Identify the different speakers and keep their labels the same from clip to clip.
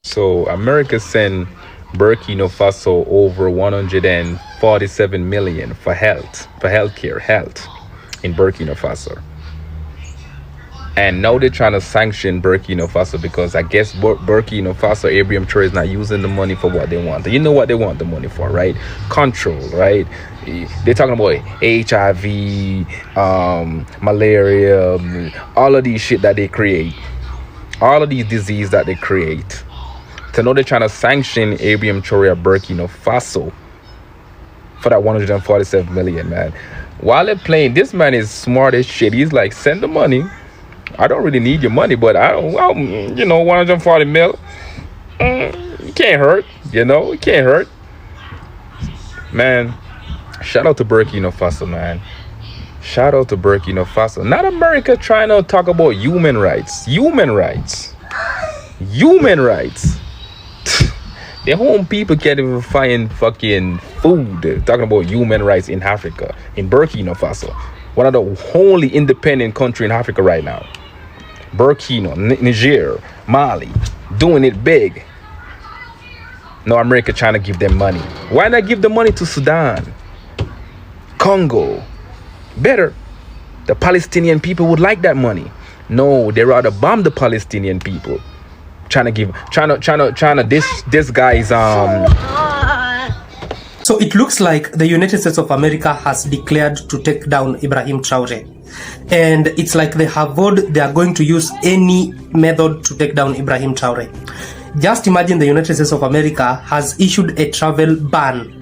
Speaker 1: So America sent Burkina Faso over 147 million for healthcare, health in Burkina Faso. And now they're trying to sanction Burkina Faso because I guess Burkina Faso, Abraham Traore is not using the money for what they want. You know what they want the money for, right? Control, right? They're talking about HIV, malaria, all of these shit that they create, all of these diseases that they create. So now they're trying to sanction Abraham Traore of Burkina Faso for that 147 million, man. While they're playing, this man is smart as shit. He's like, send the money. I don't really need your money, but I don't, 140 mil, it can't hurt, it can't hurt. Man, shout out to Burkina Faso, man. Shout out to Burkina Faso. Not America trying to talk about human rights. Human rights. Their home people can't even find fucking food. Talking about human rights in Africa, in Burkina Faso. One of the only independent country in Africa right now. Burkina, Niger, Mali, doing it big. No, America trying to give them money. Why not give the money to Sudan, Congo? Better. The Palestinian people would like that money. No, they rather bomb the Palestinian people. Trying to this guy's
Speaker 2: So it looks like the United States of America has declared to take down Ibrahim Traore. And it's like they have vowed they are going to use any method to take down Ibrahim Traore. Just imagine the United States of America has issued a travel ban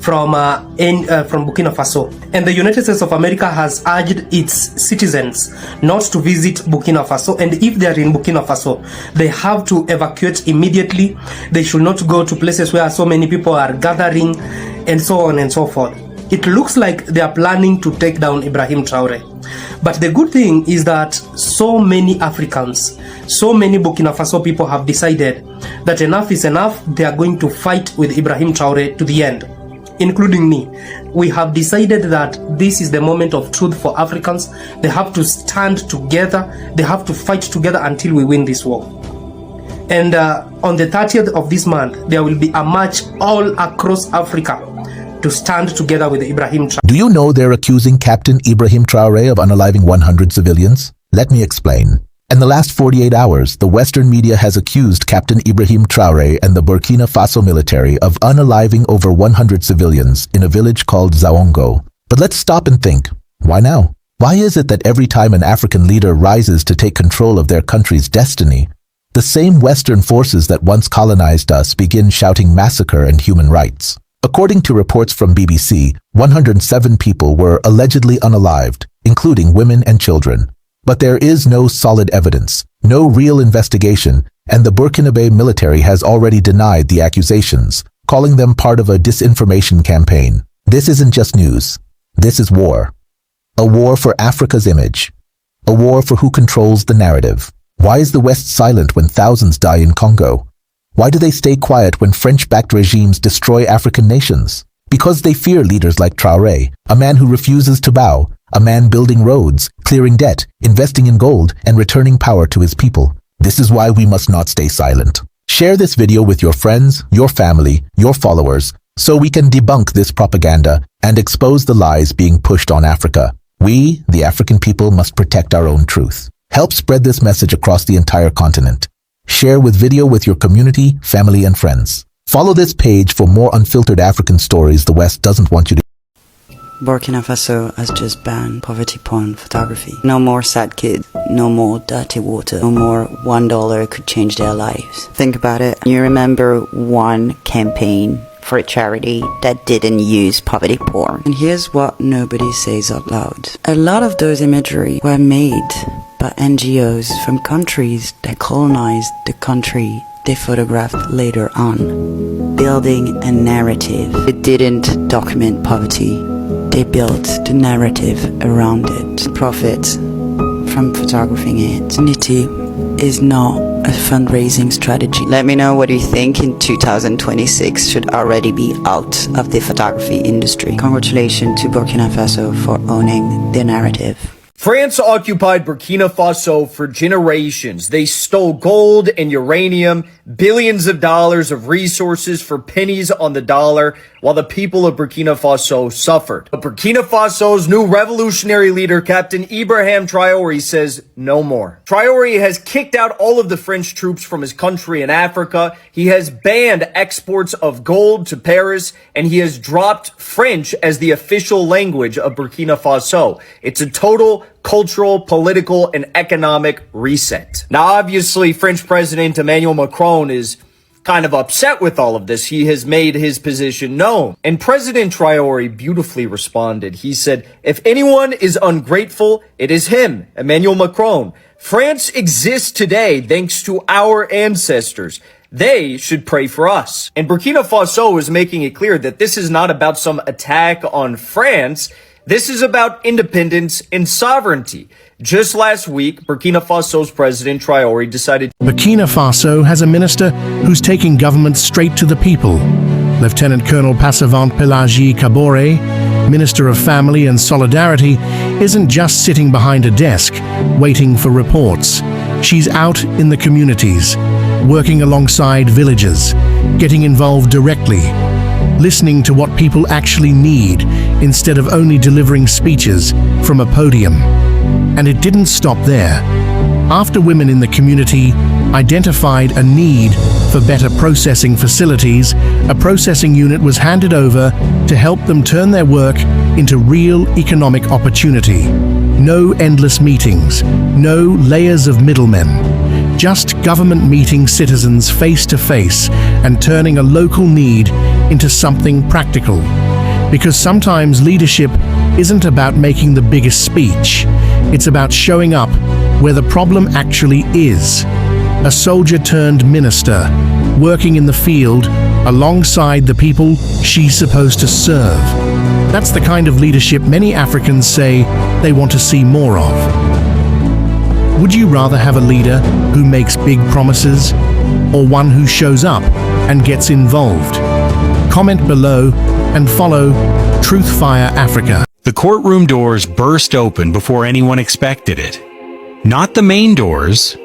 Speaker 2: from Burkina Faso. And the United States of America has urged its citizens not to visit Burkina Faso. And if they are in Burkina Faso, they have to evacuate immediately. They should not go to places where so many people are gathering, and so on and so forth. It looks like they are planning to take down Ibrahim Traore. But the good thing is that so many Africans, so many Burkina Faso people have decided that enough is enough. They are going to fight with Ibrahim Traore to the end, including me. We have decided that this is the moment of truth for Africans. They have to stand together. They have to fight together until we win this war. And on the 30th of this month, there will be a march all across Africa to stand together with Ibrahim Traore.
Speaker 3: Do you know they're accusing Captain Ibrahim Traore of unaliving 100 civilians? Let me explain. In the last 48 hours, the Western media has accused Captain Ibrahim Traore and the Burkina Faso military of unaliving over 100 civilians in a village called Zaongo. But let's stop and think. Why now? Why is it that every time an African leader rises to take control of their country's destiny, the same Western forces that once colonized us begin shouting massacre and human rights? According to reports from BBC, 107 people were allegedly unalived, including women and children. But there is no solid evidence, no real investigation, and the Burkinabe military has already denied the accusations, calling them part of a disinformation campaign. This isn't just news. This is war. A war for Africa's image. A war for who controls the narrative. Why is the West silent when thousands die in Congo? Why do they stay quiet when French-backed regimes destroy African nations? Because they fear leaders like Traore, a man who refuses to bow, a man building roads, clearing debt, investing in gold, and returning power to his people. This is why we must not stay silent. Share this video with your friends, your family, your followers, so we can debunk this propaganda and expose the lies being pushed on Africa. We, the African people, must protect our own truth. Help spread this message across the entire continent. Share with video with your community, family, and friends. Follow this page for more unfiltered African stories the West doesn't want you to.
Speaker 4: Burkina Faso has just banned poverty porn photography. No more sad kids, no more dirty water, no more $1 could change their lives. Think about it. You remember one campaign for a charity that didn't use poverty porn. And here's what nobody says out loud. A lot of those imagery were made by NGOs from countries that colonized the country they photographed later on, building a narrative. It didn't document poverty. They built the narrative around it. Profit from photographing it. Unity is not a fundraising strategy. Let me know what you think in 2026 should already be out of the photography industry. Congratulations to Burkina Faso for owning the narrative.
Speaker 5: France occupied Burkina Faso for generations. They stole gold and uranium, billions of dollars of resources for pennies on the dollar, while the people of Burkina Faso suffered. But Burkina Faso's new revolutionary leader, Captain Ibrahim Traoré, says no more. Traoré has kicked out all of the French troops from his country in Africa. He has banned exports of gold to Paris, and he has dropped French as the official language of Burkina Faso. It's a total cultural, political, and economic reset. Now, obviously, French President Emmanuel Macron is kind of upset with all of this. He has made his position known. And President Traoré beautifully responded. He said, if anyone is ungrateful, it is him, Emmanuel Macron. France exists today thanks to our ancestors. They should pray for us. And Burkina Faso is making it clear that this is not about some attack on France. This is about independence and sovereignty. Just last week, Burkina Faso's President Traoré decided
Speaker 6: Burkina Faso has a minister who's taking government straight to the people. Lieutenant Colonel Passavant Pelagie Kabore, Minister of Family and Solidarity, isn't just sitting behind a desk, waiting for reports. She's out in the communities, working alongside villagers, getting involved directly, listening to what people actually need instead of only delivering speeches from a podium. And it didn't stop there. After women in the community identified a need for better processing facilities, a processing unit was handed over to help them turn their work into real economic opportunity. No endless meetings, no layers of middlemen, just government meeting citizens face to face and turning a local need into something practical. Because sometimes leadership isn't about making the biggest speech, it's about showing up where the problem actually is. A soldier turned minister, working in the field alongside the people she's supposed to serve. That's the kind of leadership many Africans say they want to see more of. Would you rather have a leader who makes big promises, or one who shows up and gets involved? Comment below and follow Truthfire Africa.
Speaker 7: The courtroom doors burst open before anyone expected it. Not the main doors,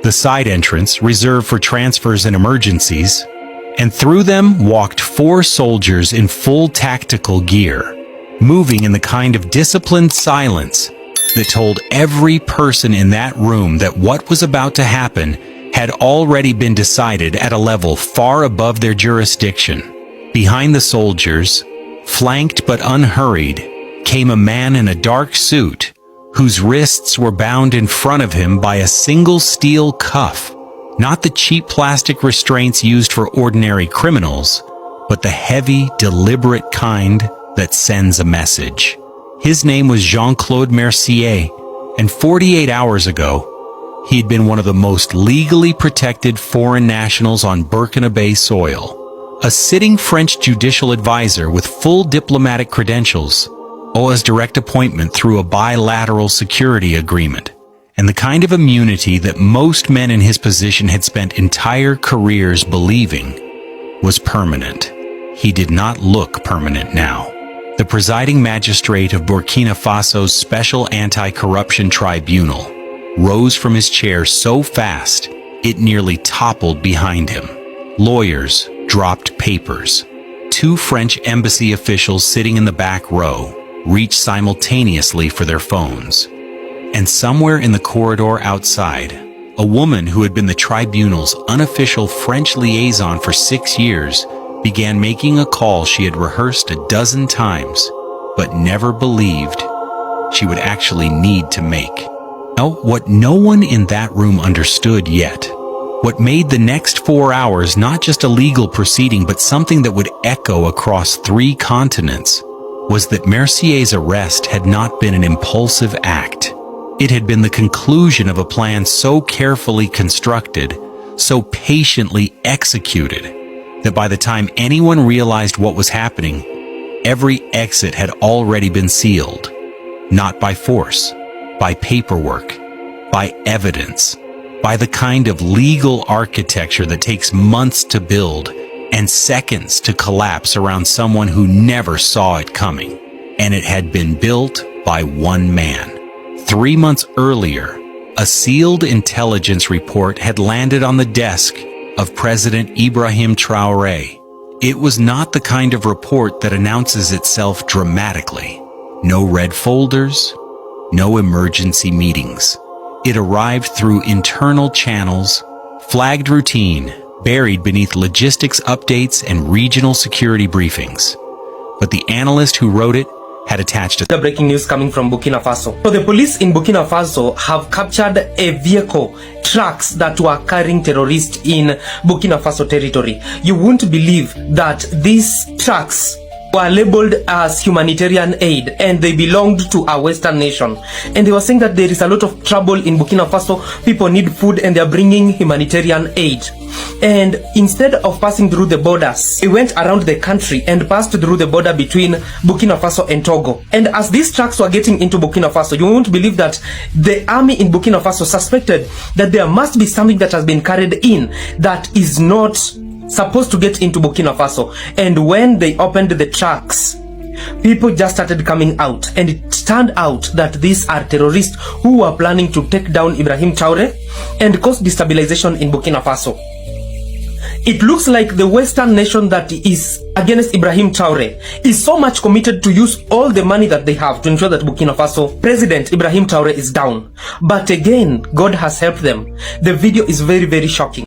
Speaker 7: the side entrance reserved for transfers and emergencies, and through them walked 4 soldiers in full tactical gear, moving in the kind of disciplined silence that told every person in that room that what was about to happen had already been decided at a level far above their jurisdiction. Behind the soldiers, flanked but unhurried, came a man in a dark suit, whose wrists were bound in front of him by a single steel cuff, not the cheap plastic restraints used for ordinary criminals, but the heavy, deliberate kind that sends a message. His name was Jean-Claude Mercier, and 48 hours ago, he'd been one of the most legally protected foreign nationals on Burkina Faso soil, a sitting French judicial advisor with full diplomatic credentials, OA's direct appointment through a bilateral security agreement, and the kind of immunity that most men in his position had spent entire careers believing was permanent. He did not look permanent now. The presiding magistrate of Burkina Faso's Special Anti-Corruption Tribunal rose from his chair so fast it nearly toppled behind him. Lawyers dropped papers. 2 French embassy officials sitting in the back row reached simultaneously for their phones. And somewhere in the corridor outside, a woman who had been the tribunal's unofficial French liaison for 6 years began making a call she had rehearsed a dozen times, but never believed she would actually need to make. Now, what no one in that room understood yet, what made the next 4 hours not just a legal proceeding but something that would echo across 3 continents, was that Mercier's arrest had not been an impulsive act. It had been the conclusion of a plan so carefully constructed, so patiently executed, that by the time anyone realized what was happening, every exit had already been sealed. Not by force, by paperwork, by evidence, by the kind of legal architecture that takes months to build and seconds to collapse around someone who never saw it coming. And it had been built by one man, 3 months earlier, a sealed intelligence report had landed on the desk of President Ibrahim Traoré. It was not the kind of report that announces itself dramatically. No red folders, no emergency meetings. It arrived through internal channels, flagged routine, buried beneath logistics updates and regional security briefings. But the analyst who wrote it had attached
Speaker 2: The breaking news coming from Burkina Faso. So the police in Burkina Faso have captured a vehicle, trucks that were carrying terrorists in Burkina Faso territory. You won't believe that these trucks were labeled as humanitarian aid and they belonged to a Western nation. And they were saying that there is a lot of trouble in Burkina Faso. People need food and they are bringing humanitarian aid. And instead of passing through the borders, they went around the country and passed through the border between Burkina Faso and Togo. And as these trucks were getting into Burkina Faso, you won't believe that the army in Burkina Faso suspected that there must be something that has been carried in that is not supposed to get into Burkina Faso. And when they opened the trucks, people just started coming out, and it turned out that these are terrorists who were planning to take down Ibrahim Traoré and cause destabilization in Burkina Faso. It looks like the Western nation that is against Ibrahim Traoré is so much committed to use all the money that they have to ensure that Burkina Faso President Ibrahim Traoré is down. But again, God has helped them. The video is very, very shocking.